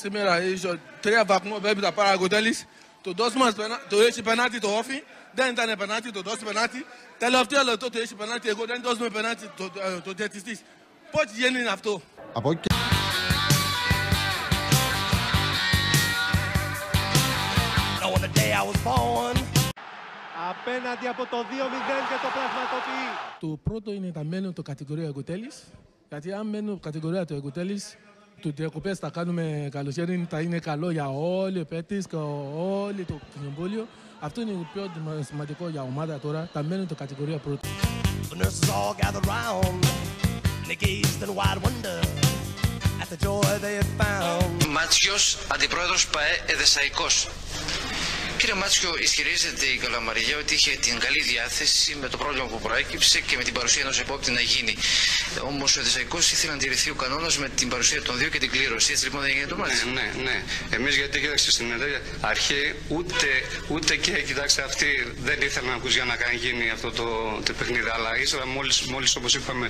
Σήμερα ίσως 3 βαθμούς πρέπει να πάρει ο Αργοτέλης. Το έχει πενάτη το όφι, δεν ήταν πενάτη, το δώσει πενάτη. Τελευταίο λεπτό το έχει πενάτη, εγώ δεν δώσουμε πενάτη το διαιτητής. Πώς γίνει αυτό. Απέναντι από το 2-0 και το πραγματοποιεί. Το πρώτο είναι να μένουν το κατηγορία Αργοτέλης. Γιατί αν μένουν κατηγορία του Αργοτέλης, του διακοπές θα κάνουμε καλοκαίρι, θα είναι καλό για όλοι οι παίκτες και όλοι το κοινοβούλιο. Αυτό είναι το πιο σημαντικό για ομάδα τώρα, θα μένουν το κατηγορία πρώτο. Μάτσιος, αντιπρόεδρος ΠΑΕ Εδεσσαϊκός. Κύριε Μάτσιο, ισχυρίζεται η Καλαμαριά ότι είχε την καλή διάθεση με το πρόβλημα που προέκυψε και με την παρουσία ενός επόπτη να γίνει. Όμως ο Εδεσσαϊκός ήθελε να τηρηθεί ο κανόνας με την παρουσία των δύο και την κλήρωση. Έτσι λοιπόν δεν έγινε το μάτσο. Ναι. Εμείς γιατί κοίταξε στην αρχή ούτε και κοιτάξτε αυτοί δεν ήθελαν να ακούς για να γίνει αυτό το παιχνίδι. Αλλά ύστερα μόλις όπως είπαμε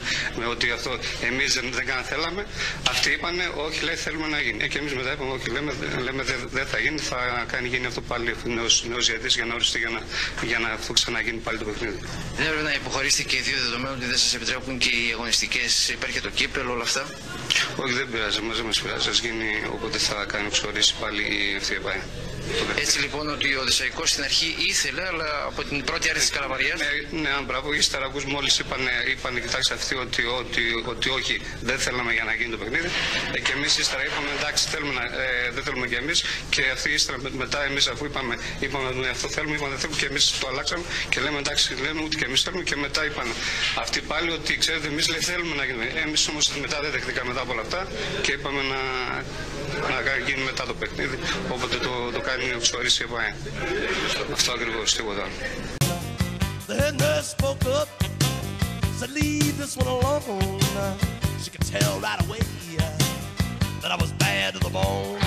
ότι αυτό εμείς δεν θέλαμε, αυτοί είπανε όχι λέει θέλουμε να γίνει. Και εμείς μετά είπαμε όχι λέμε δεν θα γίνει, θα κάνει γίνει αυτό πάλι. Νέος διαιτητής για να οριστεί για να αυτό ξαναγίνει πάλι το παιχνίδι. Δεν έπρεπε να υποχωρήσετε και οι δύο δεδομένου ότι δεν σας επιτρέπουν και οι αγωνιστικές, υπάρχει και το κύπελο, όλα αυτά. Όχι, δεν πειράζει, μας δεν μας πειράζει. Ας γίνει όποτε θα κάνει ξεχωρίσει πάλι η αυτή η ΠΑΕ. Έτσι λοιπόν ότι ο Εδεσσαϊκός στην αρχή ήθελε, αλλά από την πρώτη άρση της Καλαμαριάς. Ναι, μπράβο. Ύστερα ακούς μόλις είπανε κοιτάξτε αυτοί ότι όχι, δεν θέλαμε για να γίνει το παιχνίδι. Και εμείς ύστερα είπαμε εντάξει, δεν θέλουμε κι εμείς. Και αυτοί ύστερα μετά εμείς αφού είπαμε αυτό θέλουμε, είπαμε δεν θέλουμε και εμείς το αλλάξαμε. Και λέμε εντάξει, λέμε ούτε και εμείς θέλουμε. Και μετά είπαν αυτοί πάλι ότι ξέρετε, εμείς θέλουμε να γίνει. Εμείς όμως μετά δεν δεχτήκαμε μετά από όλα αυτά και είπαμε να γίνει μετά το παιχνίδι. Όποτε το κάνει ο Ψωρής και πάει. Αυτό ακριβώς, τίποτα. The head nurse spoke up, said leave this one alone. She could tell right away that I was bad to the bone.